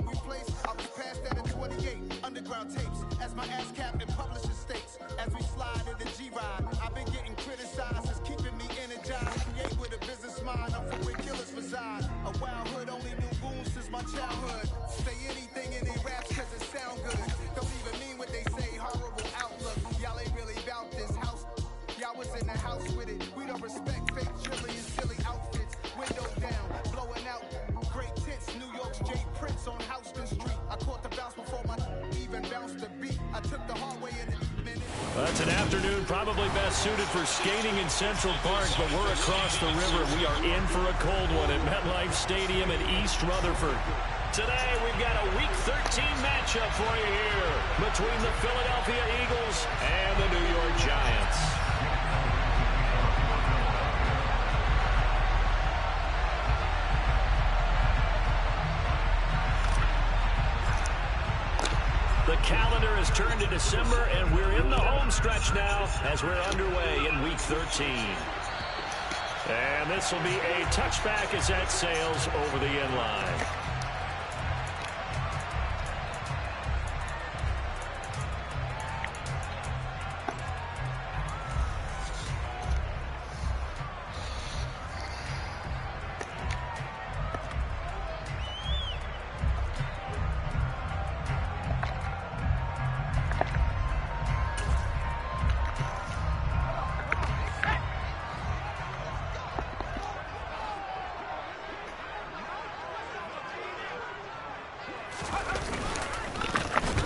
hungry place. I was passed at a 28. Underground tapes. As my ass captain publishes states. As we slide in the G-Ride. I've been getting criticized. It's keeping me energized. Create with a business mind. I'm from where killers reside. A wild hood only knew goons since my childhood. Say anything in their raps cause it sound good. Don't even mean what they say. Horrible outlook. Y'all ain't really about this house. Y'all was in the house with it. We don't respect fake jewelry and silly outfits. Window down, blowing out. Great tits, New York's J. Prince on Houston Street. I caught the bounce before my even bounced the beat. I took the hard way in a minute. That's an afternoon probably best suited for skating in Central Park, but we're across the river. We are in for a cold one at MetLife Stadium in East Rutherford. Today, we've got a Week 13 matchup for you here between the Philadelphia Eagles and the New York Giants. The calendar has turned to December, and we're in the home stretch now as we're underway in Week 13. And this will be a touchback as that sails over the end line.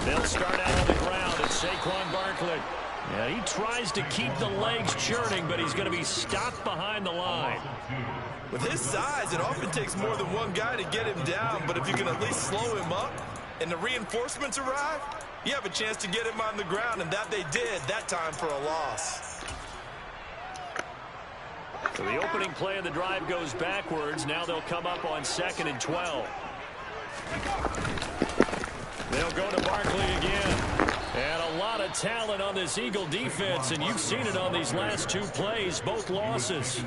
They'll start out on the ground at Saquon Barkley. Yeah, he tries to keep the legs churning, but he's going to be stopped behind the line. With his size, it often takes more than one guy to get him down, but if you can at least slow him up and the reinforcements arrive, you have a chance to get him on the ground, and that they did that time for a loss. So the opening play of the drive goes backwards. Now they'll come up on 2nd and 12. They'll go to Barkley again. And a lot of talent on this Eagle defense, and you've seen it on these last two plays, both losses.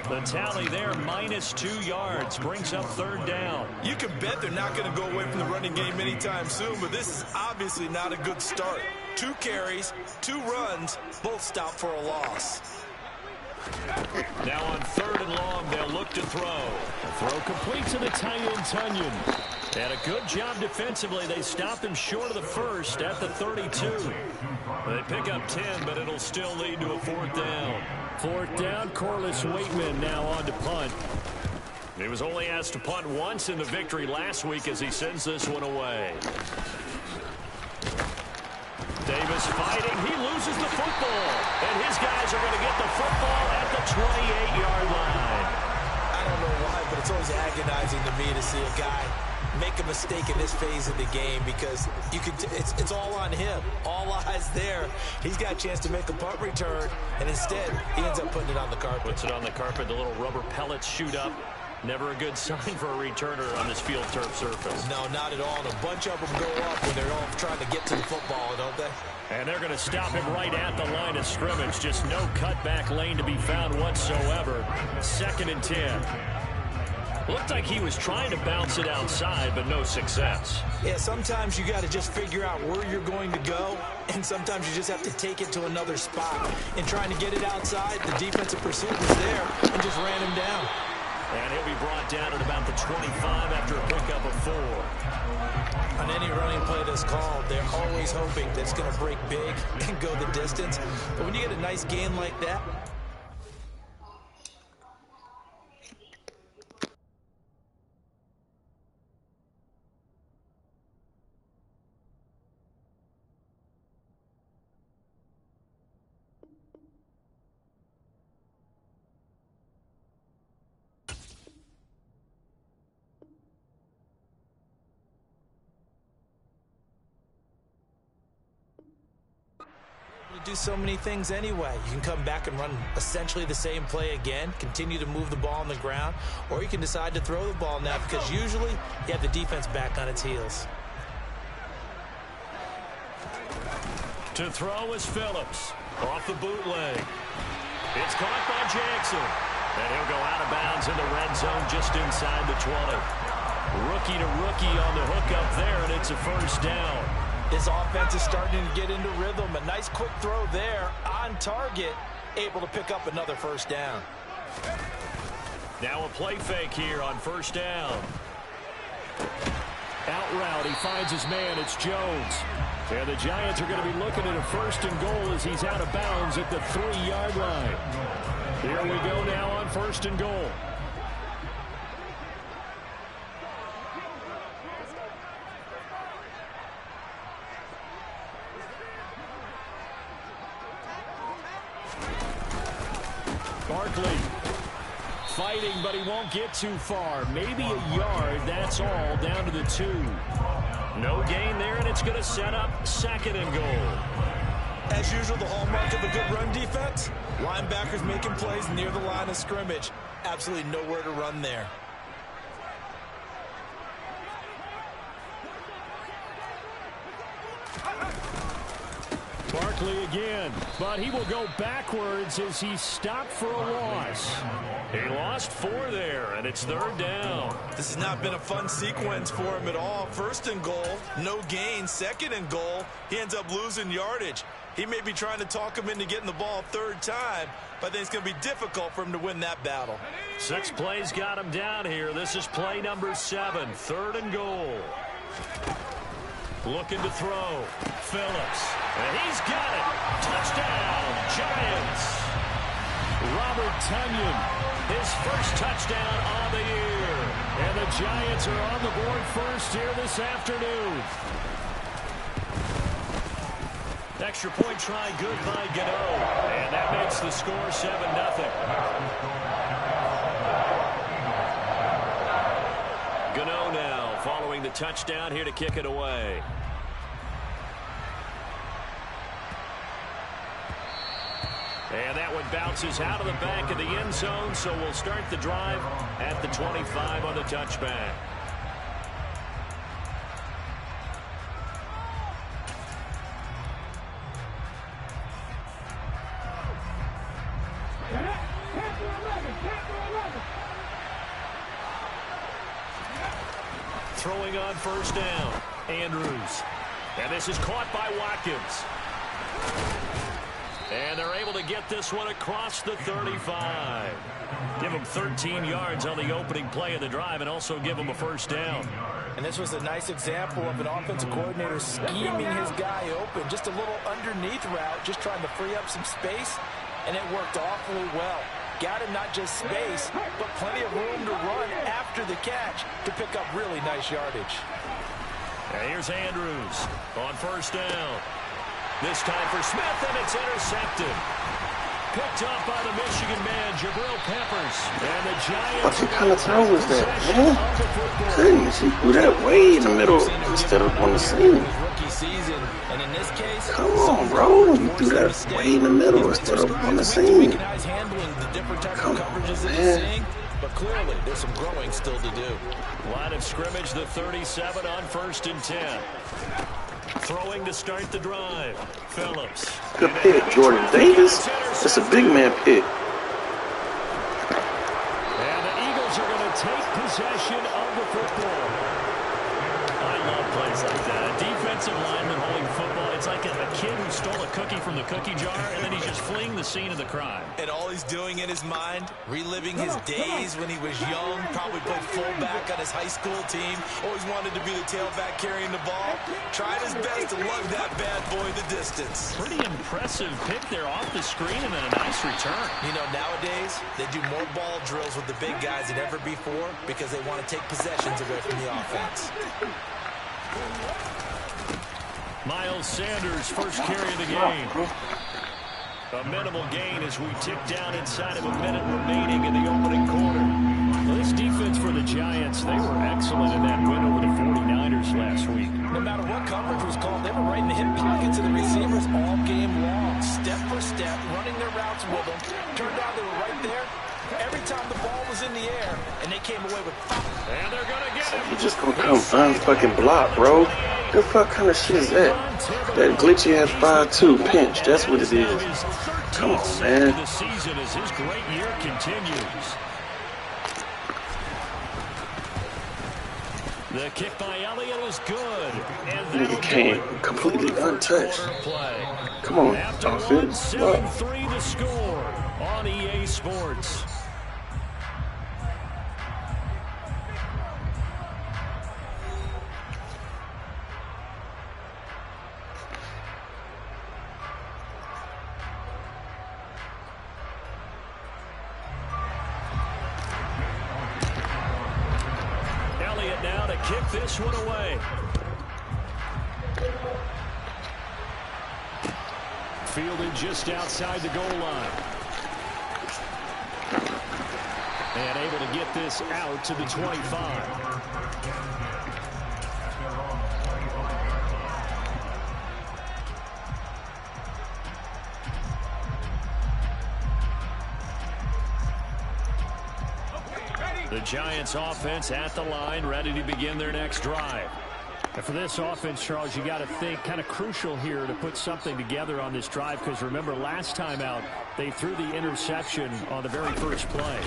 The tally there, -2 yards, brings up 3rd down. You can bet they're not going to go away from the running game anytime soon, but this is obviously not a good start. 2 carries, 2 runs, both stopped for a loss. Now on 3rd and long, they'll look to throw. Throw complete to the tight end, Tunyon. And a good job defensively. They stopped him short of the first at the 32. They pick up 10, but it'll still lead to a 4th down. 4th down, Corliss Waitman now on to punt. He was only asked to punt once in the victory last week as he sends this one away. Davis fighting. He loses the football. And his guys are going to get the football at the 28-yard line. I don't know why, but it's always agonizing to me to see a guy make a mistake in this phase of the game, because you can it's all on him. All eyes there. He's got a chance to make a punt return, and instead he ends up putting it on the carpet. Puts it on the carpet. The little rubber pellets shoot up. Never a good sign for a returner on this field turf surface. No, not at all. And a bunch of them go up when they're all trying to get to the football, don't they? And they're going to stop him right at the line of scrimmage. Just no cutback lane to be found whatsoever. 2nd and 10. Looked like he was trying to bounce it outside, but no success. Yeah, sometimes you got to just figure out where you're going to go, and sometimes you just have to take it to another spot. And trying to get it outside, the defensive pursuit was there and just ran him down. And he'll be brought down at about the 25 after a pickup of 4. On any running play that's called, they're always hoping that it's going to break big and go the distance. But when you get a nice gain like that, do so many things anyway. You can come back and run essentially the same play again, continue to move the ball on the ground, or you can decide to throw the ball now, because usually you have the defense back on its heels. To throw is Phillips. Off the bootleg. It's caught by Jackson. And he'll go out of bounds in the red zone just inside the 20. Rookie to rookie on the hook up there, and it's a first down. This offense is starting to get into rhythm. A nice quick throw there on target, able to pick up another first down. Now a play fake here on first down. Out route, he finds his man. It's Jones. And the Giants are going to be looking at a first and goal as he's out of bounds at the 3-yard line. Here we go now on first and goal. Barkley fighting, but he won't get too far. Maybe a yard, that's all, down to the 2. No gain there, and it's going to set up second and goal. As usual, the hallmark of a good run defense, linebackers making plays near the line of scrimmage. Absolutely nowhere to run there. Barkley again, but he will go backwards as he's stopped for a loss. He lost 4 there, and it's third down. This has not been a fun sequence for him at all. First and goal, no gain. Second and goal, he ends up losing yardage. He may be trying to talk him into getting the ball third time, but I think it's going to be difficult for him to win that battle. 6 plays got him down here. This is play number 7, third and goal. Looking to throw. Phillips. And he's got it. Touchdown, Giants. Robert Tonyan, his first touchdown on the year. And the Giants are on the board first here this afternoon. Extra point try good by Gano. And that makes the score 7-0. Gano now following the touchdown here to kick it away. And that one bounces out of the back of the end zone, so we'll start the drive at the 25 on the touchback. Throwing on first down, Andrews. And this is caught by Watkins. And they're able to get this one across the 35. Give them 13 yards on the opening play of the drive and also give them a first down. And this was a nice example of an offensive coordinator scheming his guy open. Just a little underneath route, just trying to free up some space, and it worked awfully well. Got him not just space, but plenty of room to run after the catch to pick up really nice yardage. And here's Andrews on first down. This time for Smith, and it's intercepted. Picked up by the Michigan man, Jabril Peppers. And the Giants. What kind of throw was that, man? Goodness, he threw that way in the middle instead of on the seam. Come on, bro. You threw that way in the middle instead of on the seam. Come on, man. But clearly, there's some growing still to do. Line of scrimmage, the 37 on 1st and 10. Throwing to start the drive. Phillips. Good pick, Jordan Davis. That's a big man pick. And the Eagles are going to take possession of the football. I love plays like that. A defensive lineman holding football. It's like a kid who stole a cookie from the cookie jar, and then he's just fleeing the scene of the crime. And all he's doing in his mind, reliving his days when he was young, probably played fullback on his high school team, always wanted to be the tailback carrying the ball, tried his best to lug that bad boy the distance. Pretty impressive pick there off the screen and then a nice return. You know, nowadays, they do more ball drills with the big guys than ever before because they want to take possessions away from the offense. Miles Sanders, first carry of the game. A minimal gain as we tick down inside of a minute remaining in the opening quarter. Well, this defense for the Giants, they were excellent in that win over the 49ers last week. No matter what coverage was called, they were right in the hip pockets of the receivers all game long. Step for step, running their routes with them. Turned out they were right there every time the ball was in the air, and they came away with five. And they're going to get him. You just gonna come unfucking block, bro. The fuck kind of shit is that? That glitchy ass 5-2 pinch. That's what it is. Come on, man. The season as his great year continues. The kick by Elliott is good. And Nigga came completely untouched. Come on, after offense. 7-3 the score on EA Sports. Elliott now to kick this one away. Fielded just outside the goal line. And able to get this out to the 25. The Giants offense at the line, ready to begin their next drive. And for this offense, Charles, you got to think kind of crucial here to put something together on this drive, because remember last time out they threw the interception on the very first play.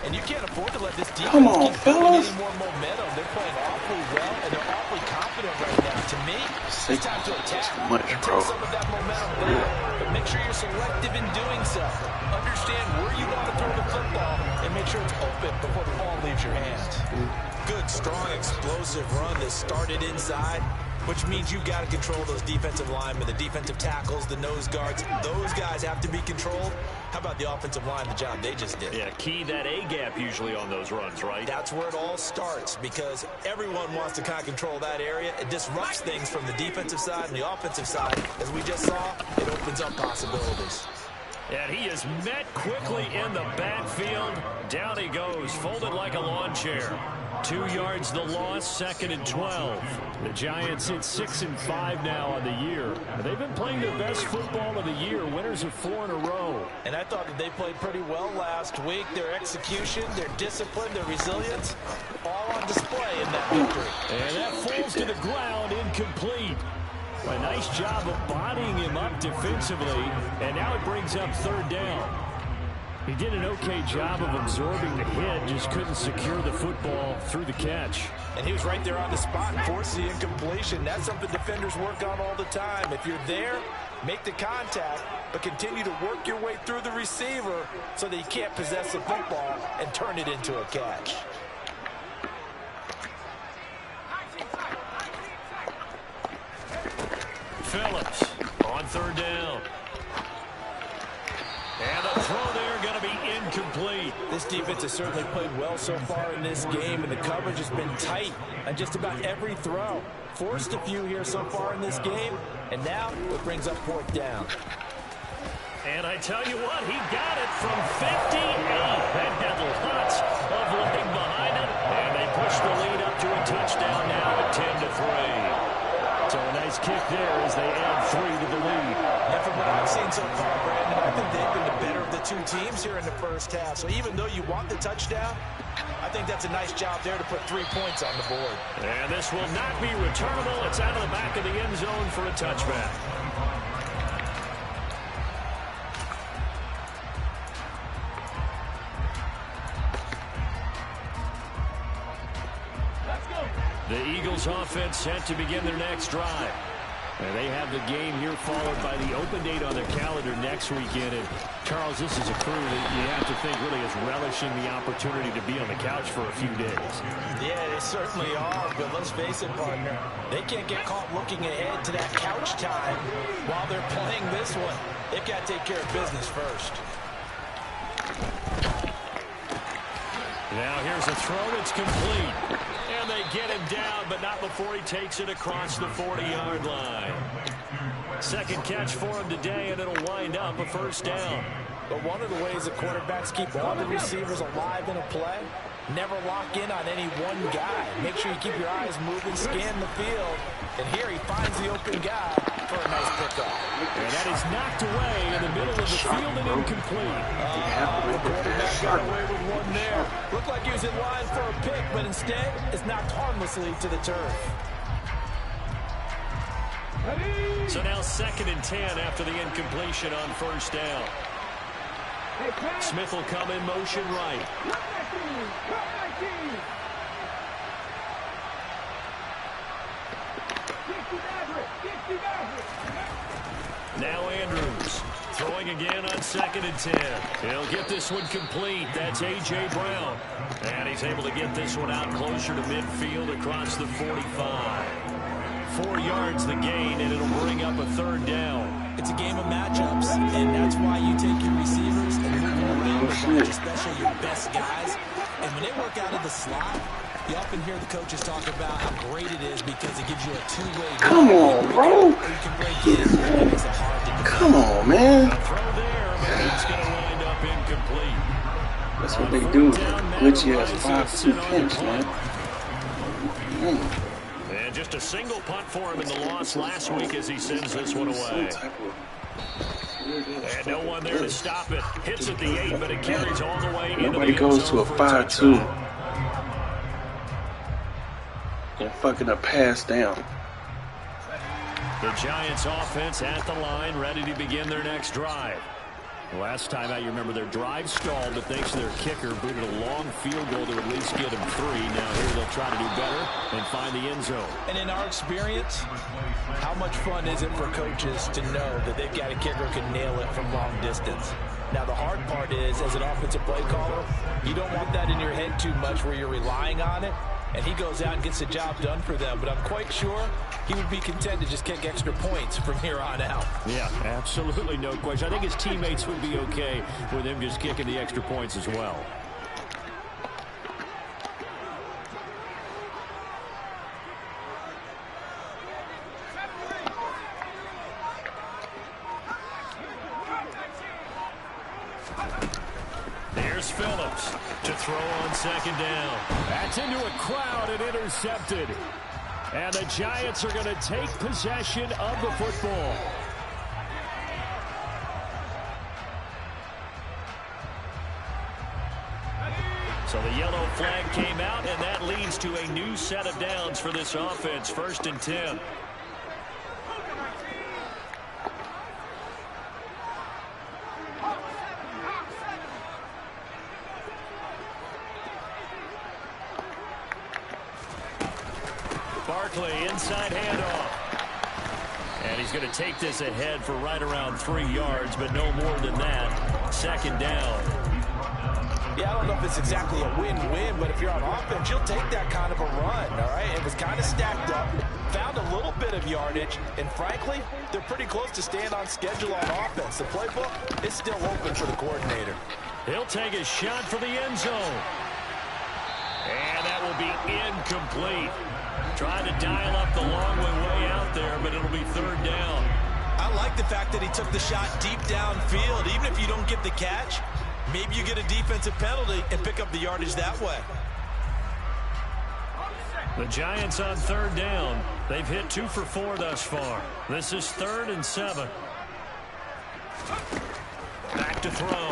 And you can't afford to let this defense Come on, keep fellas. any more momentum. They're playing awfully well and they're awfully confident right now. To me, it's time to attack much, and bro. take some of that momentum back. But make sure you're selective in doing so. Understand where you want to throw the football and make sure it's open before the ball leaves your hands. Good, strong, explosive run that started inside, which means you've got to control those defensive linemen, the defensive tackles, the nose guards. Those guys have to be controlled. How about the offensive line, the job they just did? Yeah, key that A-gap usually on those runs, right? That's where it all starts, because everyone wants to kind of control that area. It disrupts things from the defensive side and the offensive side. As we just saw, it opens up possibilities. And he is met quickly in the backfield. Down he goes, folded like a lawn chair. 2 yards the loss, 2nd and 12. The Giants hit 6-5 now on the year. They've been playing their best football of the year, winners of 4 in a row. And I thought that they played pretty well last week. Their execution, their discipline, their resilience, all on display in that victory. And that falls to the ground, incomplete. A nice job of bodying him up defensively, and now it brings up 3rd down. He did an okay job of absorbing the hit, just couldn't secure the football through the catch. And he was right there on the spot and forced the incompletion. That's something defenders work on all the time. If you're there, make the contact, but continue to work your way through the receiver so that he can't possess the football and turn it into a catch. Phillips on 3rd down. And the throw there going to be incomplete. This defense has certainly played well so far in this game, and the coverage has been tight on just about every throw. Forced a few here so far in this game, and now it brings up 4th down. And I tell you what, he got it from 58. That had lots of leg behind it, and they push the lead up to a touchdown now at 10-3. So a nice kick there as they add 3 to the lead. And from what I've seen so far, Brandon, I think they've been the better of the 2 teams here in the first half. So even though you want the touchdown, I think that's a nice job there to put 3 points on the board. And this will not be returnable. It's out of the back of the end zone for a touchback. The Eagles offense set to begin their next drive. And they have the game here followed by the open date on their calendar next weekend. And Charles, this is a crew that you have to think really is relishing the opportunity to be on the couch for a few days. Yeah, they certainly are, but let's face it, partner. They can't get caught looking ahead to that couch time while they're playing this one. They've got to take care of business first. Now here's a throw that's complete. And they get him down, but not before he takes it across the 40-yard line. 2nd catch for him today, and it'll wind up a 1st down. But one of the ways that quarterbacks keep all the receivers alive in a play, never lock in on any one guy. Make sure you keep your eyes moving, scan the field. And here he finds the open guy for a nice pickup. And that is knocked away in the middle of the field and incomplete. The quarterback got away with one there. Looked like he was in line for a pick, but instead it's knocked harmlessly to the turf. So now 2nd and 10 after the incompletion on 1st down. Smith will come in motion right. again on 2nd and 10. He'll get this one complete. That's A.J. Brown. And he's able to get this one out closer to midfield across the 45. 4 yards the gain, and it'll bring up a 3rd down. It's a game of matchups, and that's why you take your receivers and move them around a bunch, especially your best guys. And when they work out of the slot, you often hear the coaches talk about how great it is because it gives you a two-way. Come on, bro. You can break in, and it makes it hard to defend. Come on, man. A throw there, but it's going to wind up incomplete. That's what they do. Glitchy ass 5-2 pinch, man. And just a single punt for him in the loss last week as he sends this one away. And no one there to stop it. Hits at the 8, but it carries all the way into the Nobody goes to a 5-2 and fucking a pass down. The Giants offense at the line, ready to begin their next drive. Last time out, you remember their drive stalled, but thanks to their kicker, booted a long field goal to at least get them 3. Now here they'll try to do better and find the end zone. And in our experience, how much fun is it for coaches to know that they've got a kicker who can nail it from long distance? Now, the hard part is, as an offensive play caller, you don't want that in your head too much where you're relying on it, and he goes out and gets the job done for them. But I'm quite sure he would be content to just kick extra points from here on out. Yeah, absolutely no question. I think his teammates would be okay with him just kicking the extra points as well. Here's Phillips to throw on 2nd down. That's into a crowd and intercepted. And the Giants are going to take possession of the football. So the yellow flag came out, and that leads to a new set of downs for this offense. 1st and 10. Barkley, inside handoff. And he's going to take this ahead for right around 3 yards, but no more than that. 2nd down. Yeah, I don't know if it's exactly a win-win, but if you're on offense, you'll take that kind of a run, all right? It was kind of stacked up, found a little bit of yardage, and frankly, they're pretty close to staying on schedule on offense. The playbook is still open for the coordinator. He'll take a shot for the end zone. And that will be incomplete. Trying to dial up the long way out there, but it'll be 3rd down. I like the fact that he took the shot deep downfield. Even if you don't get the catch, maybe you get a defensive penalty and pick up the yardage that way. The Giants on 3rd down. They've hit 2 for 4 thus far. This is 3rd and 7. Back to throw.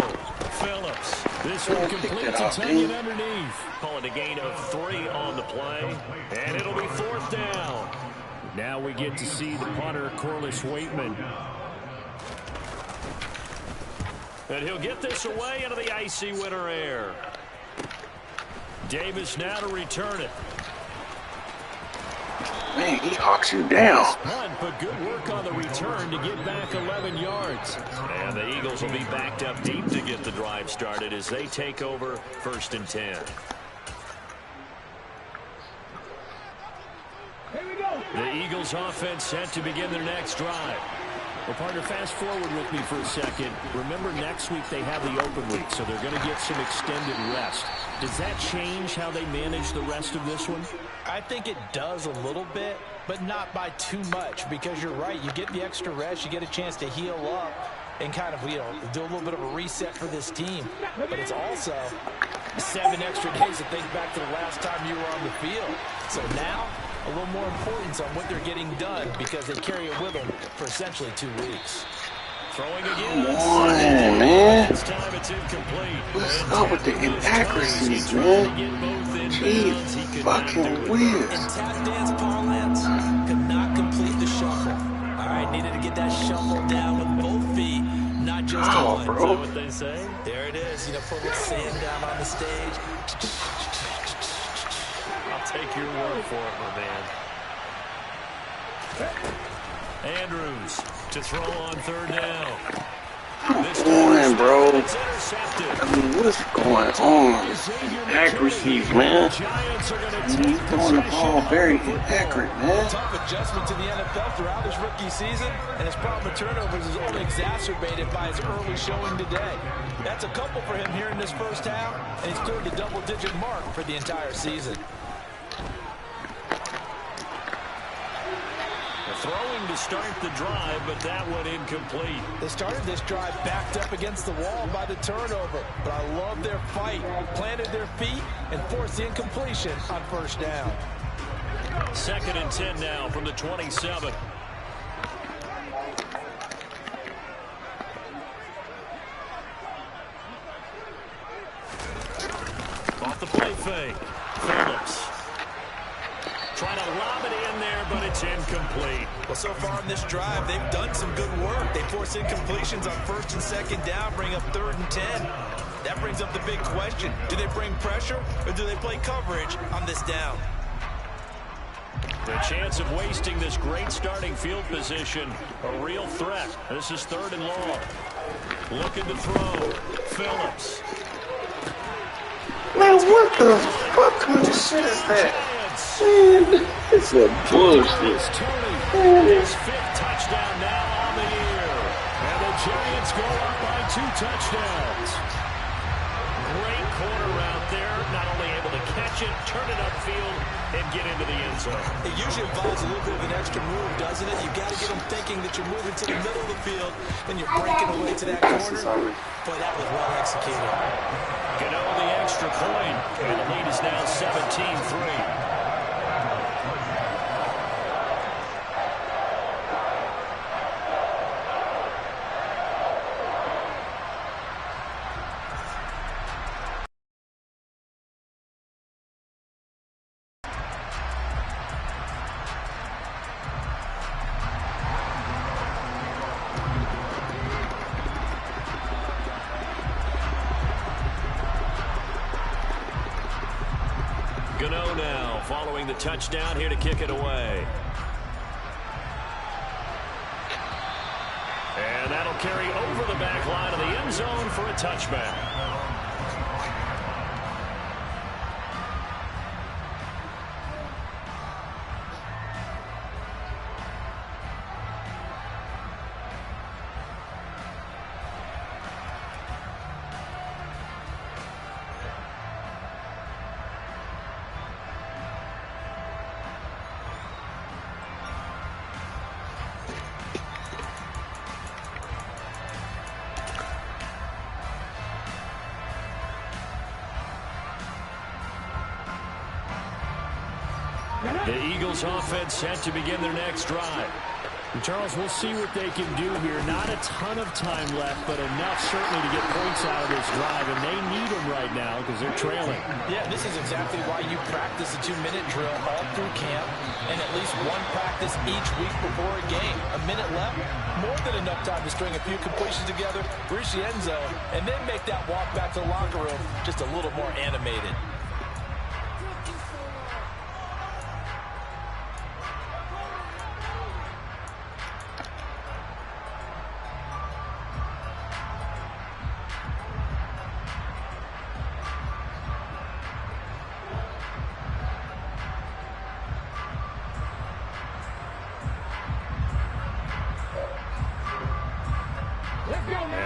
Phillips. This one completes a Tunyon underneath. Call it a gain of 3 on the play. And it'll be 4th down. Now we get to see the punter, Corliss Waitman. And he'll get this away into the icy winter air. Davis now to return it. Man, he hawks you down. Punt, but good work on the return to get back 11 yards. And the Eagles will be backed up deep to get the drive started as they take over 1st and 10. Here we go. The Eagles offense set to begin their next drive. Well, partner, fast forward with me for a second. Remember, next week they have the open week, so they're going to get some extended rest. Does that change how they manage the rest of this one? I think it does a little bit, but not by too much, because you're right. You get the extra rest, you get a chance to heal up and kind of, do a little bit of a reset for this team. But it's also 7 extra days to think back to the last time you were on the field. So now, a little more importance on what they're getting done because they carry it with them for essentially 2 weeks. Throwing again. Come on, man. This time it's incomplete. What's up with the inaccuracies, man? Gee, fucking weird. And tap dance parlance could not complete the shuffle. All right, needed to get that shuffle down with both feet, not just one. Bro. Is that what they say? There it is. Put a little sand down on the stage. I'll take your word for it, my man. Andrews to throw on 3rd down. Come on, bro. I mean, what is going on? Accuracies, man. He's throwing the ball very inaccurate, man. Tough adjustment to the NFL throughout his rookie season, and his problem with turnovers is only exacerbated by his early showing today. That's a couple for him here in this first half, and he's cleared the double-digit mark for the entire season. Throwing to start the drive, but that one incomplete. They started this drive backed up against the wall by the turnover, but I love their fight. Planted their feet and forced the incompletion on first down. 2nd and 10 now from the 27. Off the play fake. Phillips. Trying to lob it in there, but it's incomplete. Well, so far in this drive, they've done some good work. They force incompletions on 1st and 2nd down, bring up 3rd and 10. That brings up the big question. Do they bring pressure, or do they play coverage on this down? The chance of wasting this great starting field position, a real threat. This is 3rd and long. Looking to throw. Phillips. Man, what the fuck kind of shit is that? Man, it's a bullshit. His 5th touchdown now on the year. And the Giants go up by 2 touchdowns. Great corner out there. Not only able to catch it, turn it upfield, and get into the end zone. It usually involves a little bit of an extra move, doesn't it? You've got to get them thinking that you're moving to the middle of the field, and you're breaking away to that corner. Boy, that was well executed. Gano the extra point, and the lead is now 17-3. Gano now following the touchdown here to kick it away. And that'll carry over the back line of the end zone for a touchback. The Eagles offense set to begin their next drive. And Charles, we'll see what they can do here. Not a ton of time left, but enough certainly to get points out of this drive, and they need them right now because they're trailing. Yeah, this is exactly why you practice a 2-minute drill all through camp and at least one practice each week before a game. A minute left, more than enough time to string a few completions together, reach the end zone, and then make that walk back to the locker room just a little more animated.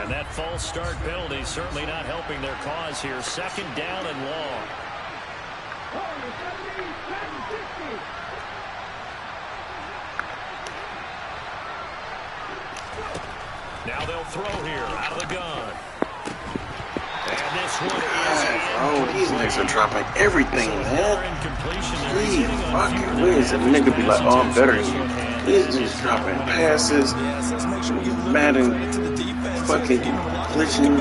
And that false start penalty certainly not helping their cause here. 2nd down and long. Now they'll throw here out of the gun. And this one is... Oh, these niggas are dropping everything, man. Gee, fucking weird. That nigga be like, oh, I'm better than you. These niggas dropping passes. Madden fucking glitching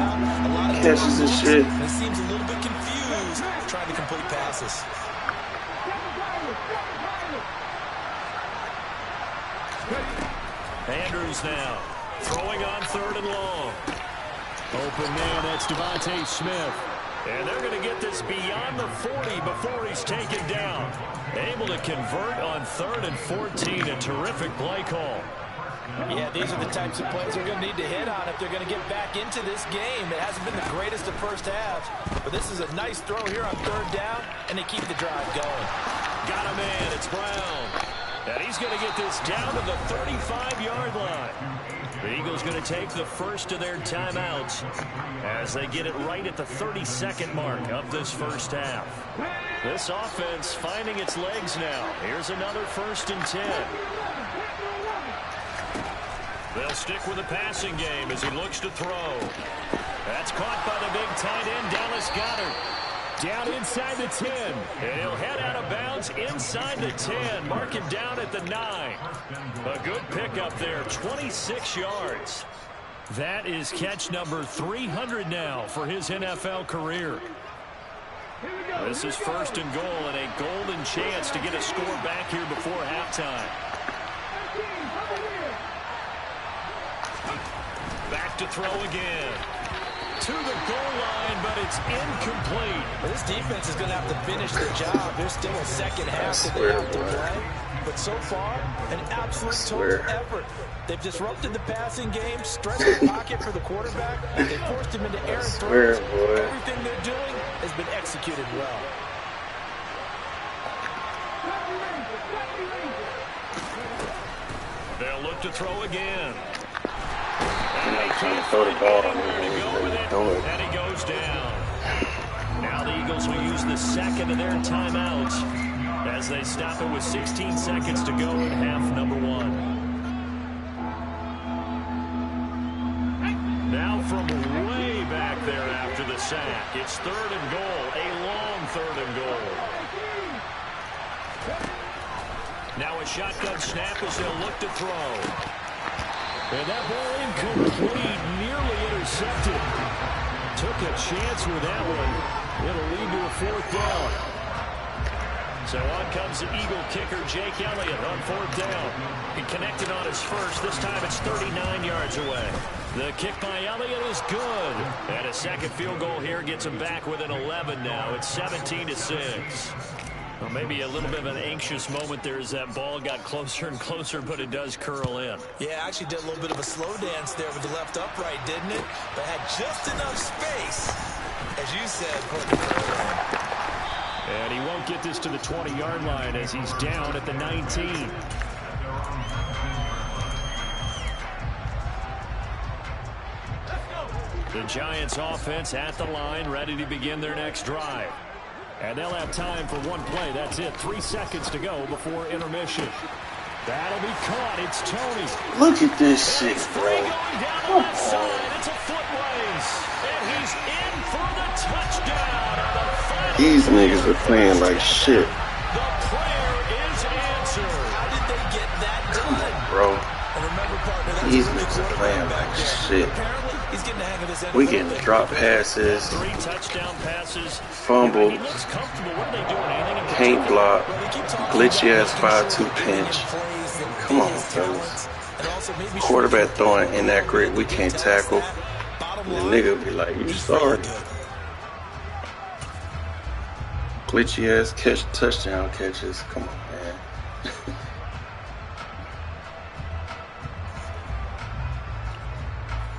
catches and shit. He seems a little bit confused trying to complete passes. Andrews now throwing on 3rd and long. Open man, that's Devontae Smith. And they're going to get this beyond the 40 before he's taken down. Able to convert on 3rd and 14. A terrific play call. Yeah, these are the types of plays they're going to need to hit on if they're going to get back into this game. It hasn't been the greatest of first halves, but this is a nice throw here on third down, and they keep the drive going. Got a man. It's Brown. And he's going to get this down to the 35-yard line. The Eagles going to take the first of their timeouts as they get it right at the 32nd mark of this first half. This offense finding its legs now. Here's another 1st and 10. They'll stick with the passing game as he looks to throw. That's caught by the big tight end, Dallas Goedert. Down inside the 10. And he'll head out of bounds inside the 10. Mark him down at the 9. A good pickup there, 26 yards. That is catch number 300 now for his NFL career. This is 1st and goal and a golden chance to get a score back here before halftime. Back to throw again. To the goal line, but it's incomplete. Well, this defense is going to have to finish the job. There's still a second half that they have to play. But so far, an absolute total effort. They've disrupted the passing game, stretched the pocket for the quarterback. They forced him into errant throws. Everything they're doing has been executed well. They'll look to throw again. Trying to throw the ball. And he goes down. Now the Eagles will use the second of their timeouts as they stop it with 16 seconds to go in half number 1. Now from way back there after the sack, it's 3rd and goal, a long 3rd and goal. Now a shotgun snap as they'll look to throw. And that ball incomplete, nearly intercepted. Took a chance with that one. It'll lead to a 4th down. So on comes the Eagle kicker, Jake Elliott, on 4th down. He connected on his first. This time it's 39 yards away. The kick by Elliott is good. And a second field goal here gets him back within 11 now. It's 17-6. Well, maybe a little bit of an anxious moment there as that ball got closer and closer, but it does curl in. Yeah, actually did a little bit of a slow dance there with the left upright, didn't it? But had just enough space, as you said, for the curl. And he won't get this to the 20-yard line as he's down at the 19. The Giants offense at the line, ready to begin their next drive. And they'll have time for one play. That's it. 3 seconds to go before intermission. That'll be caught. It's Tony. Look at this shit, bro. Going down the left side. It's a foot race. And he's in for the touchdown. These niggas are playing like shit. The prayer is answered. How did they get that done? Bro. And remember, partner, These niggas are playing like shit. Apparently, he's getting the hang of this. We getting drop passes, 3 touchdown passes, fumble, he looks comfortable. What are they doing? Anything in can't block, glitchy ass 5-2 pinch. Come on, fellas. Quarterback throwing inaccurate. We can't tackle. And the nigga be like, you sorry. Glitchy ass touchdown catches. Come on, man.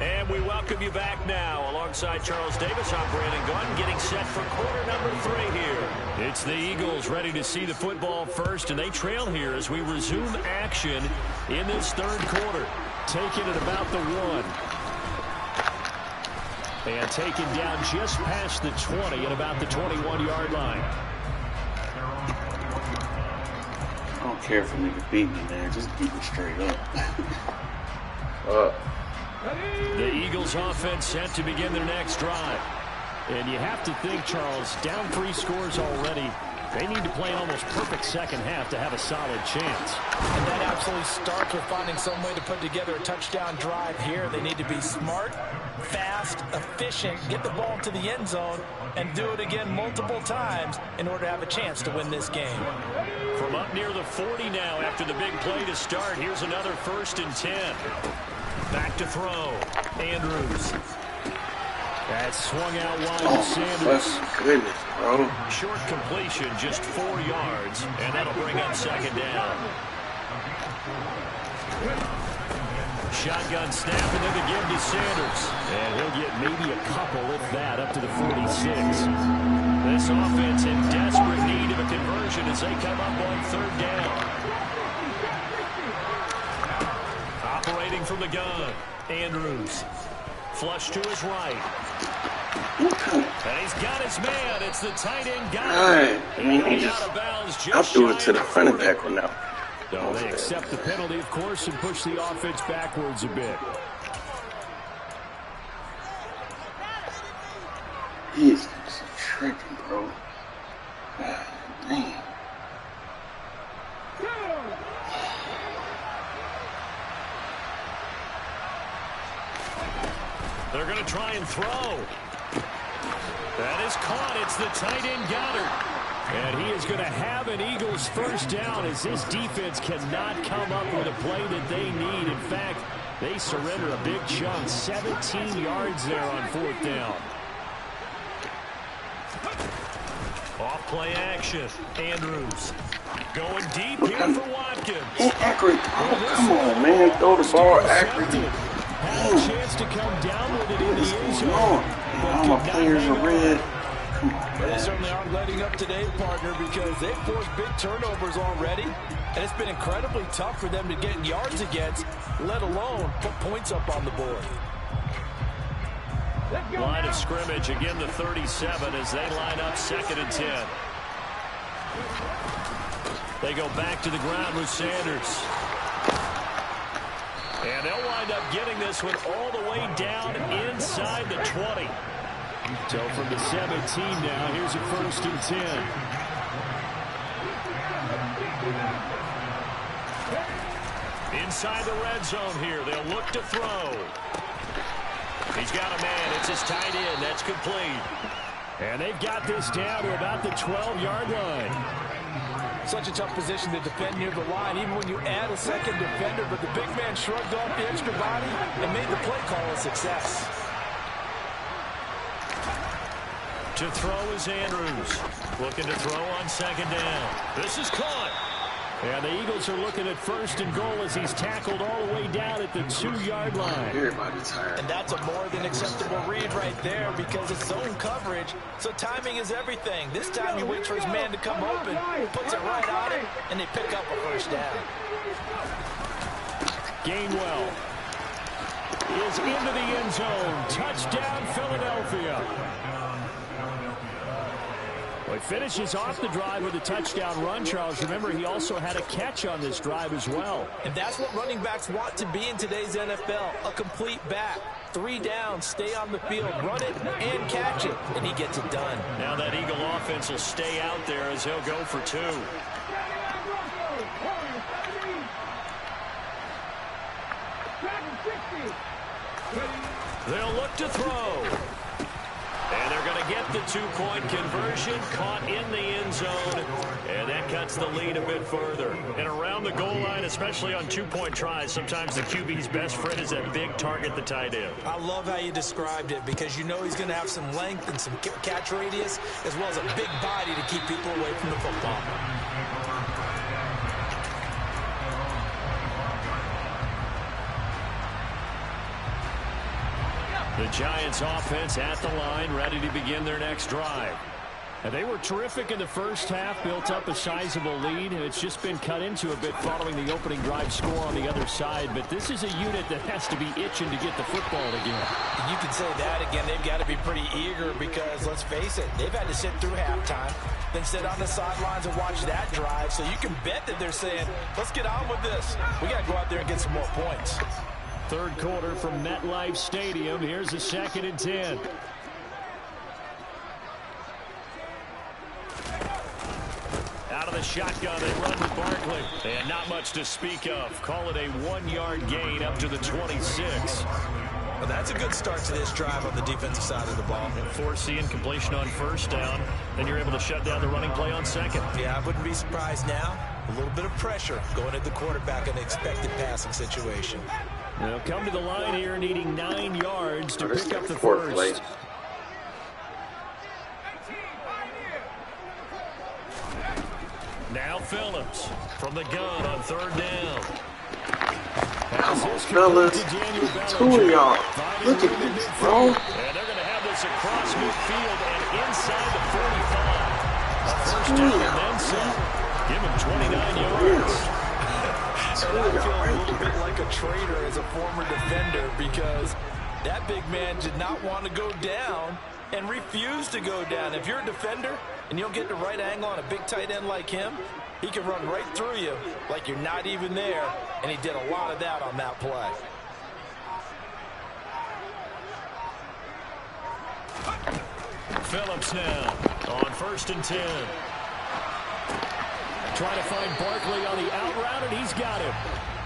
And we welcome you back now alongside Charles Davis. I'm Brandon Gunn getting set for quarter number 3 here. It's the Eagles ready to see the football first, and they trail here as we resume action in this 3rd quarter. Taking it about the 1. And taken down just past the 20 at about the 21-yard line. I don't care if a nigga beat me, man. Just keep it straight up. The Eagles offense set to begin their next drive. And you have to think, Charles, down 3 scores already. They need to play an almost perfect second half to have a solid chance. And that absolutely starts with finding some way to put together a touchdown drive here. They need to be smart, fast, efficient, get the ball to the end zone, and do it again multiple times in order to have a chance to win this game. From up near the 40 now after the big play to start, here's another 1st and 10. Back to throw. Andrews. That swung out wide to Sanders. Goodness, bro. Short completion, just 4 yards, and that'll bring up 2nd down. Shotgun snap, and then the give to Sanders. And he'll get maybe a couple, if that, up to the 46. This offense in desperate need of a conversion as they come up on third down. Operating from the gun, Andrews. Flush to his right. And he's got his man. It's the tight end guy. All right. I mean, he just up threw it to the running back right now. So they accept the penalty, of course, and push the offense backwards a bit. He's just tripping, bro. God damn. They're going to try and throw. That is caught. It's the tight end Goddard. And he is going to have an Eagles first down as this defense cannot come up with a play that they need. In fact, they surrender a big chunk, 17 yards there on fourth down. Off play action. Andrews going deep here for Watkins. Inaccurate. Oh, come on, man. Throw the ball accurately. Had a chance to come down with it in the end zone. All my players are red. They certainly aren't letting up today, partner, because they've forced big turnovers already, and it's been incredibly tough for them to get yards against, let alone put points up on the board. Line of scrimmage, again the 37 as they line up 2nd and 10. They go back to the ground with Sanders. And they'll wind up getting this one all the way down inside the 20. So from the 17 now, here's a 1st and 10. Inside the red zone here, they'll look to throw. He's got a man. It's his tight end. That's complete. And they've got this down to about the 12-yard line. Such a tough position to defend near the line, even when you add a second defender, but the big man shrugged off the extra body and made the play call a success. To throw is Andrews. Looking to throw on 2nd down. This is caught. And the Eagles are looking at 1st and goal as he's tackled all the way down at the 2-yard line. Everybody's tired. And that's a more than acceptable read right there because it's zone coverage, so timing is everything. This time he waits for his man to come open, puts it right on it, and they pick up a 1st down. Gainwell is into the end zone. Touchdown, Philadelphia. Well, he finishes off the drive with a touchdown run, Charles. Remember, he also had a catch on this drive as well. And that's what running backs want to be in today's NFL, a complete back. 3 downs, stay on the field, run it, and catch it, and he gets it done. Now that Eagle offense will stay out there as he'll go for 2. They'll look to throw. And they're going to get the 2-point conversion, caught in the end zone, and that cuts the lead a bit further. And around the goal line, especially on 2-point tries, sometimes the QB's best friend is that big target, the tight end. I love how you described it because you know he's going to have some length and some catch radius as well as a big body to keep people away from the football. The Giants offense at the line, ready to begin their next drive. And they were terrific in the first half, built up a sizable lead, and it's just been cut into a bit following the opening drive score on the other side. But this is a unit that has to be itching to get the football again. You can say that again. They've got to be pretty eager because, let's face it, they've had to sit through halftime, then sit on the sidelines and watch that drive. So you can bet that they're saying, let's get on with this. We got to go out there and get some more points. Third quarter from MetLife Stadium. Here's a 2nd and 10. Out of the shotgun, they run with Barkley. And not much to speak of. Call it a 1-yard gain up to the 26. Well, that's a good start to this drive on the defensive side of the ball. Forcing completion on 1st down. Then you're able to shut down the running play on 2nd. Yeah, I wouldn't be surprised now. A little bit of pressure going at the quarterback in the expected passing situation. They'll come to the line here needing 9 yards to pick up the first. Play. Now Phillips from the gun on 3rd down. Come on, fellas. 2 of y'all. Look at this, bro. And they're going to have this across midfield and inside the 45. A first down and then some. Give him 29 yards. And I feel a little bit like a traitor as a former defender because that big man did not want to go down and refused to go down. If you're a defender and you don't get the right angle on a big tight end like him, he can run right through you like you're not even there, and he did a lot of that on that play. Phillips now on 1st and 10. Trying to find Barkley on the out route, and he's got him.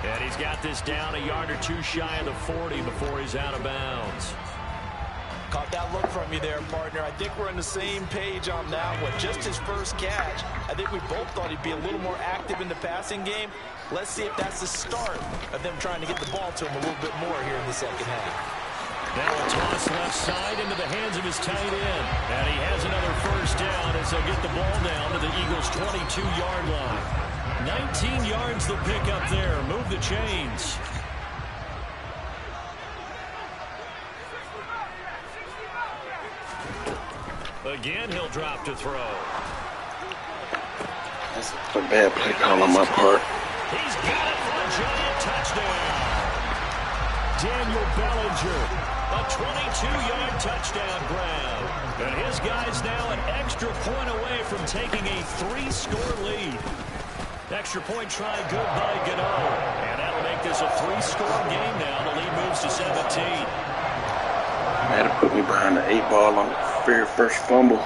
And he's got this down a yard or two shy of the 40 before he's out of bounds. Caught that look from you there, partner. I think we're on the same page on that one. Just his first catch. I think we both thought he'd be a little more active in the passing game. Let's see if that's the start of them trying to get the ball to him a little bit more here in the second half. Now a toss left side into the hands of his tight end. And he has another first down as they'll get the ball down to the Eagles' 22-yard line. 19 yards they'll pick up there. Move the chains. Again, he'll drop to throw. That's a bad play call on my part. He's got it for a giant touchdown. Daniel Bellinger, a 22-yard touchdown grab. And his guy's now an extra point away from taking a 3-score lead. Extra point try good by Gano. And that'll make this a 3-score game now. The lead moves to 17. Had to put me behind the 8-ball on the very first fumble.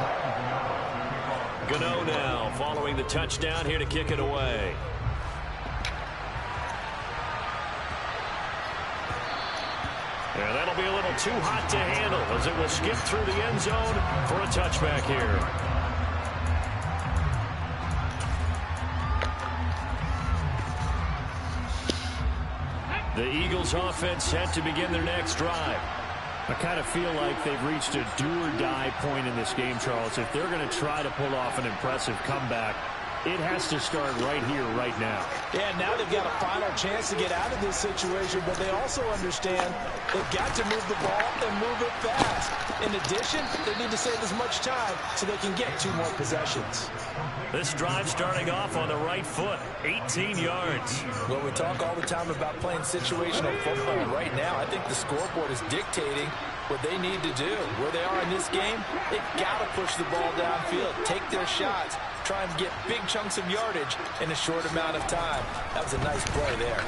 Gano now following the touchdown here to kick it away. And that'll be a little too hot to handle as it will skip through the end zone for a touchback here. The Eagles offense set to begin their next drive. I kind of feel like they've reached a do-or-die point in this game, Charles. If they're going to try to pull off an impressive comeback, it has to start right here, right now. Yeah, now they've got a final chance to get out of this situation, but they also understand they've got to move the ball and move it fast. In addition, they need to save as much time so they can get 2 more possessions. This drive starting off on the right foot, 18 yards. Well, we talk all the time about playing situational football. Right now, I think the scoreboard is dictating what they need to do. Where they are in this game, they've got to push the ball downfield, take their shots, try and get big chunks of yardage in a short amount of time. That was a nice play there.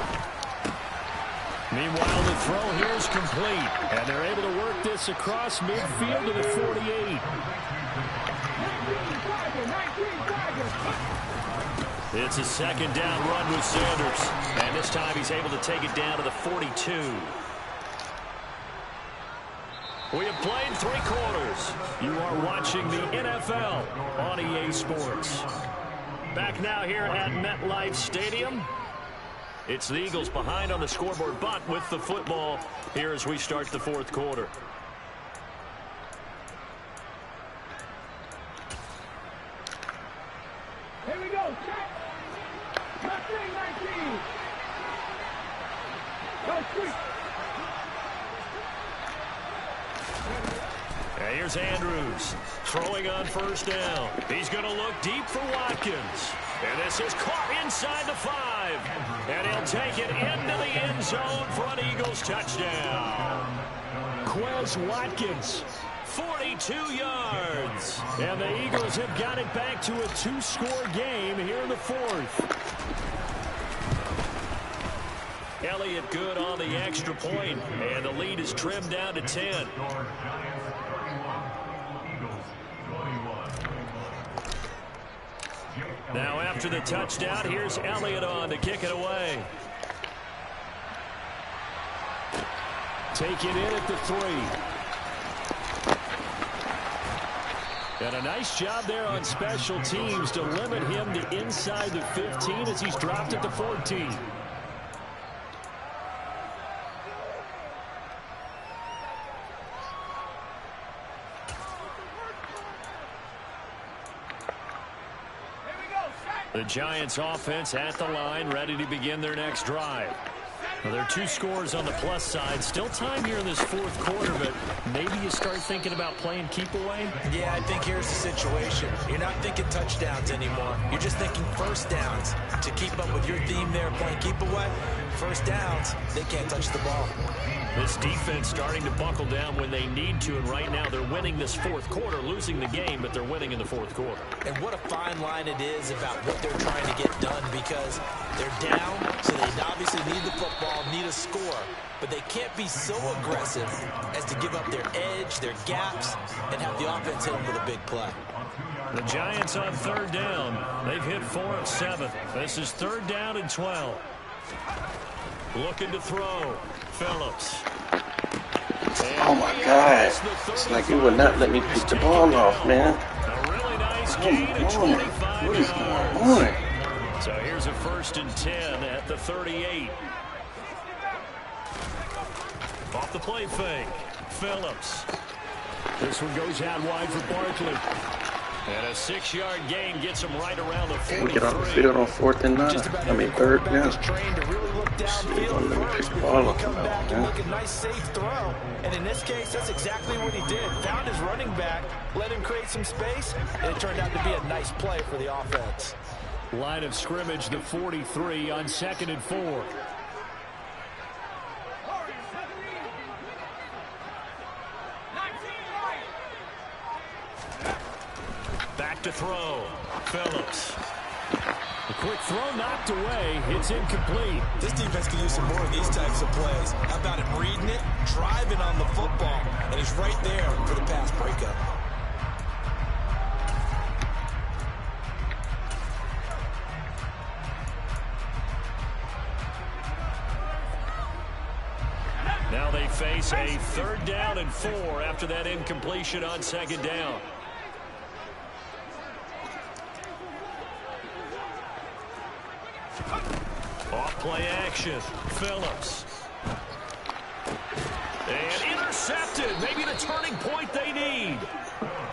Meanwhile, the throw here is complete, and they're able to work this across midfield to the 48. It's a second down run with Sanders, and this time he's able to take it down to the 42. We have played 3 quarters. You are watching the NFL on EA Sports. Back now here at MetLife Stadium. It's the Eagles behind on the scoreboard, but with the football here as we start the 4th quarter. Here we go. Check. 19. Go quick. And here's Andrews throwing on first down. He's going to look deep for Watkins. And this is caught inside the 5. And he'll take it into the end zone for an Eagles touchdown. Quez Watkins, 42 yards. And the Eagles have got it back to a 2-score game here in the 4th. Elliott good on the extra point, and the lead is trimmed down to 10. Now after the touchdown, here's Elliott on to kick it away. Take it in at the 3. And a nice job there on special teams to limit him to inside the 15 as he's dropped at the 14. The Giants offense at the line, ready to begin their next drive. Well, there are 2 scores on the plus side. Still time here in this 4th quarter, but maybe you start thinking about playing keep away? Yeah, I think here's the situation. You're not thinking touchdowns anymore. You're just thinking first downs. To keep up with your theme there, playing keep away, first downs, they can't touch the ball. This defense starting to buckle down when they need to, and right now they're winning this 4th quarter, losing the game, but they're winning in the 4th quarter. And what a fine line it is about what they're trying to get done, because they're down, so they obviously need the football, need a score, but they can't be so aggressive as to give up their edge, their gaps, and have the offense hit them with a big play. The Giants on 3rd down. They've hit 4 of 7. This is 3rd down and 12. Looking to throw. Phillips. Oh my God. It's like it would not let me pick the ball off, man. A really nice gain of 25 What is yards. going on? So here's a 1st and 10 at the 38. Off the play fake. Phillips. This one goes out wide for Barkley. And a 6-yard gain gets him right around the 43. We get off the field on 4th and 9. I mean 3rd down. Shit, don't let me pick the ball up. Come back and make a nice safe throw. And in this case, that's exactly what he did. Found his running back, let him create some space, and it turned out to be a nice play for the offense. Line of scrimmage, the 43 on 2nd and 4. Back to throw. Phillips. A quick throw knocked away. It's incomplete. This defense can use some more of these types of plays. How about him reading it, driving on the football, and he's right there for the pass breakup. Now they face a 3rd down and 4 after that incompletion on 2nd down. Off play action. Phillips. And intercepted. Maybe the turning point they need.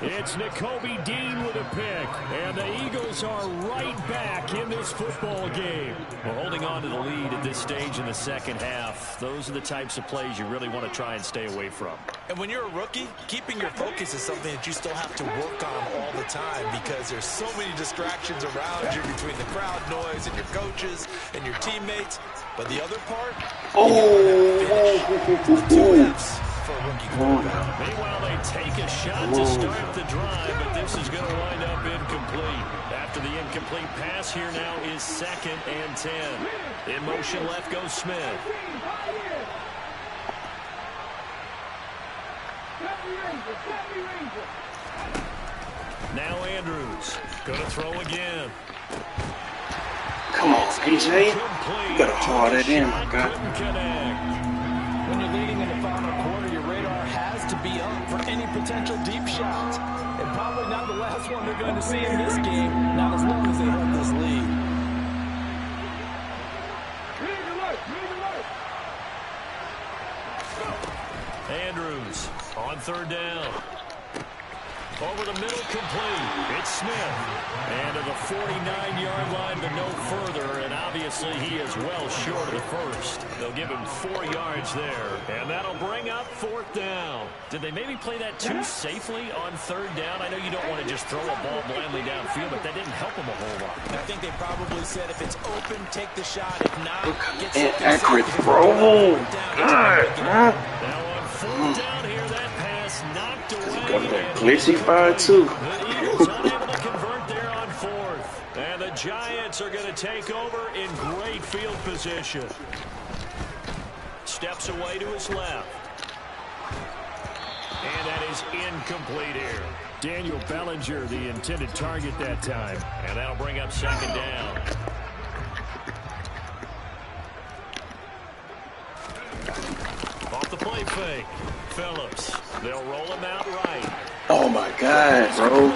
It's Nakobe Dean with a pick, and the Eagles are right back in this football game. We're holding on to the lead at this stage in the 2nd half. Those are the types of plays you really want to try and stay away from. And when you're a rookie, keeping your focus is something that you still have to work on all the time, because there's so many distractions around you between the crowd noise and your coaches and your teammates. But the other part, two F's for a rookie quarterback. Meanwhile, they take a shot to start the drive, but this is going to wind up incomplete. After the incomplete pass, here now is 2nd and 10. In motion left goes Smith. Now Andrews. Going to throw again. Come on, PJ. You gotta haul that in, my God. When you're leading in the final quarter, your radar has to be up for any potential deep shots. And probably not the last one they're going to see in this game, not as long as they hold this lead. Andrews on 3rd down. Over the middle, complete. It's Smith. And to the 49-yard line, but no further. And obviously, he is well short of the first. They'll give him 4 yards there. And that'll bring up 4th down. Did they maybe play that too safely on 3rd down? I know you don't want to just throw a ball blindly downfield, but that didn't help them a whole lot. I think they probably said if it's open, take the shot. If not, get An something accurate safe. throw. Now on 4th down here, that pass knocked away. Got that glitchy fire, too. The Eagles unable to convert there on 4th. And the Giants are going to take over in great field position. Steps away to his left. And that is incomplete here. Daniel Bellinger, the intended target that time. And that'll bring up 2nd down. Off the play fake. Phillips. They'll roll him out right. Oh my God, bro.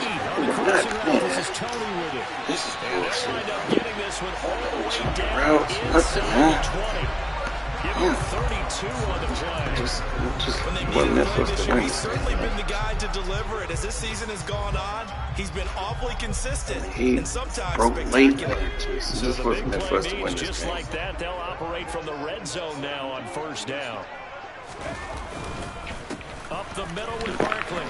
This is Tony with it. This is And they'll bullshit. wind up getting this one all the way down Routes, nothing, inside man. the 20. Give him 32 on the play. Just When they wasn't needed that play supposed this to year, win? he's certainly been the guy to deliver it. As this season has gone on, He's been awfully consistent He and sometimes broke late. spectacular. Jesus, So this the wasn't big their play first to win means this just game. like that, they'll operate from the red zone now on first down. Up the middle with Barkley.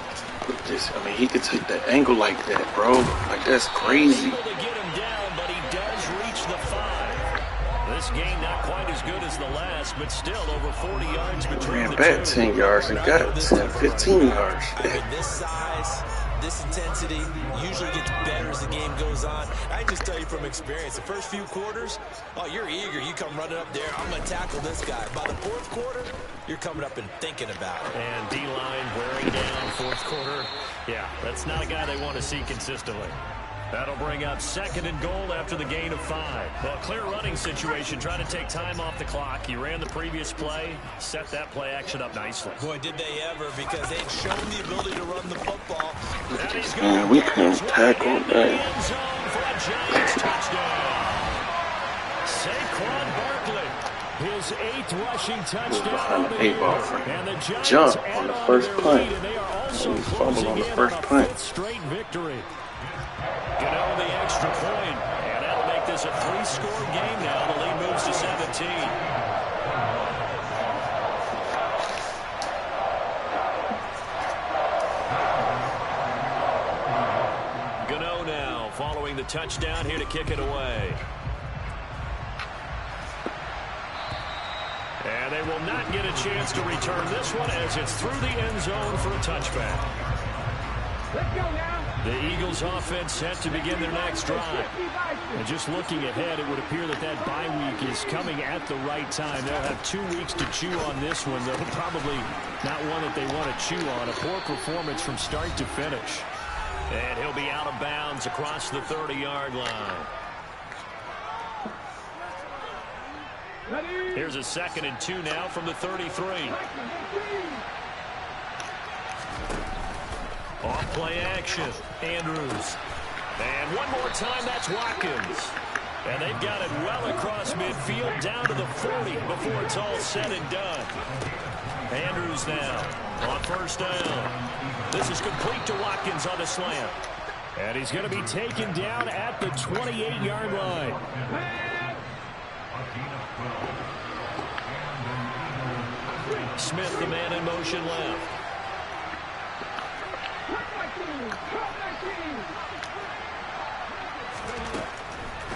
Just, I mean, he could take the angle like that, bro. Like, that's crazy. Able to get him down, but he does reach the 5. This game not quite as good as the last, but still over 40 yards between Ran the back two. 10 yards and got 10, 15 yards. I mean, this size, this intensity usually gets better as the game goes on. I can just tell you from experience, the first few quarters, oh, you're eager. You come running up there, I'm going to tackle this guy. By the fourth quarter, you're coming up and thinking about it. And D-line wearing down fourth quarter. Yeah, that's not a guy they want to see consistently. That'll bring up 2nd and goal after the gain of 5. Well, clear running situation, trying to take time off the clock. He ran the previous play, set that play action up nicely. Boy, did they ever, because they've shown the ability to run the football. Man, we couldn't tackle, man. End zone for a Giants touchdown. Saquon Barkley, his 8th rushing touchdown. Behind the 8 ball for and the Giants jump on the add first to their punt. lead, and they are also And he fumbled closing on the in first on a punt. 5th straight victory. Gano the extra point, and that'll make this a 3-score game now. The lead moves to 17. Gano now following the touchdown here to kick it away. And they will not get a chance to return this one as it's through the end zone for a touchback. Let's go now. The Eagles offense set to begin their next drive. And just looking ahead, it would appear that that bye week is coming at the right time. They'll have 2 weeks to chew on this one, though probably not one that they want to chew on. A poor performance from start to finish. And he'll be out of bounds across the 30-yard line. Here's a 2nd and 2 now from the 33. Off play action. Andrews. And one more time, that's Watkins. And they've got it well across midfield down to the 40 before it's all said and done. Andrews now on first down. This is complete to Watkins on the slant. And he's going to be taken down at the 28-yard line. Smith, the man in motion left.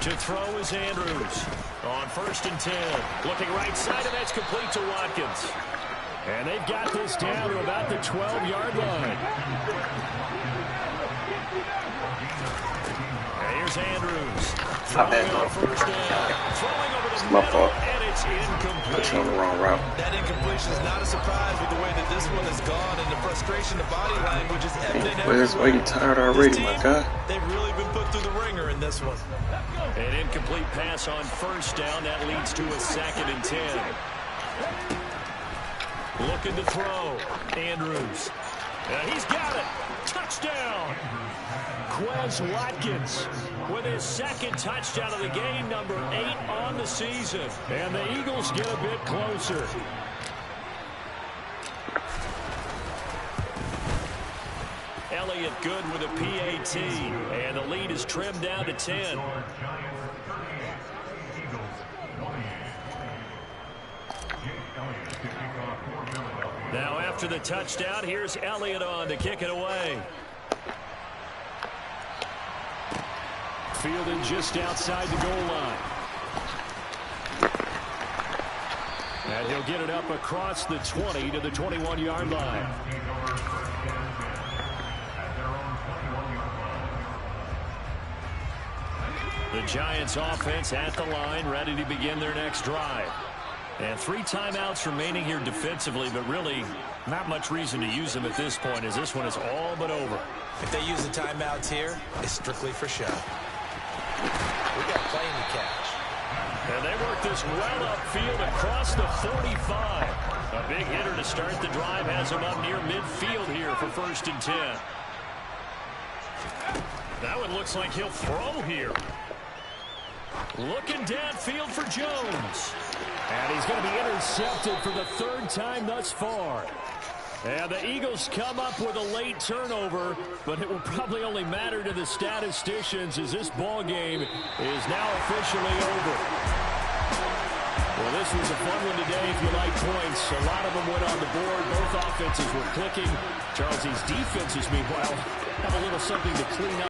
To throw is Andrews. On 1st and 10. Looking right side, and that's complete to Watkins. And they've got this down to about the 12-yard line. And here's Andrews. Throwing on first down. Throwing over the my middle, fault. and it's incomplete. Put you on the wrong route. That incompletion is not a surprise with the way that this one has gone, and the frustration, the body language is evident Where's why you everywhere. tired already, This my team, guy? they've really been put through the ringer in this one. An incomplete pass on first down. That leads to a 2nd and 10. Looking to throw. Andrews. He's got it. Touchdown. Quez Watkins with his 2nd touchdown of the game, number 8 on the season. And the Eagles get a bit closer. Elliott good with a PAT. And the lead is trimmed down to 10. Now after the touchdown, here's Elliott on to kick it away. Fielded just outside the goal line. And he'll get it up across the 20 to the 21-yard line. The Giants offense at the line, ready to begin their next drive. And 3 timeouts remaining here defensively, but really not much reason to use them at this point, as this one is all but over. If they use the timeouts here, it's strictly for show. We got playing to catch. And they work this well upfield across the 45. A big hitter to start the drive has him up near midfield here for 1st and 10. That one looks like he'll throw here. Looking downfield for Jones. And he's going to be intercepted for the 3rd time thus far. And the Eagles come up with a late turnover, but it will probably only matter to the statisticians as this ball game is now officially over. Well, this was a fun one today if you like points. A lot of them went on the board. Both offenses were clicking. Charles, these defenses, meanwhile, have a little something to clean up.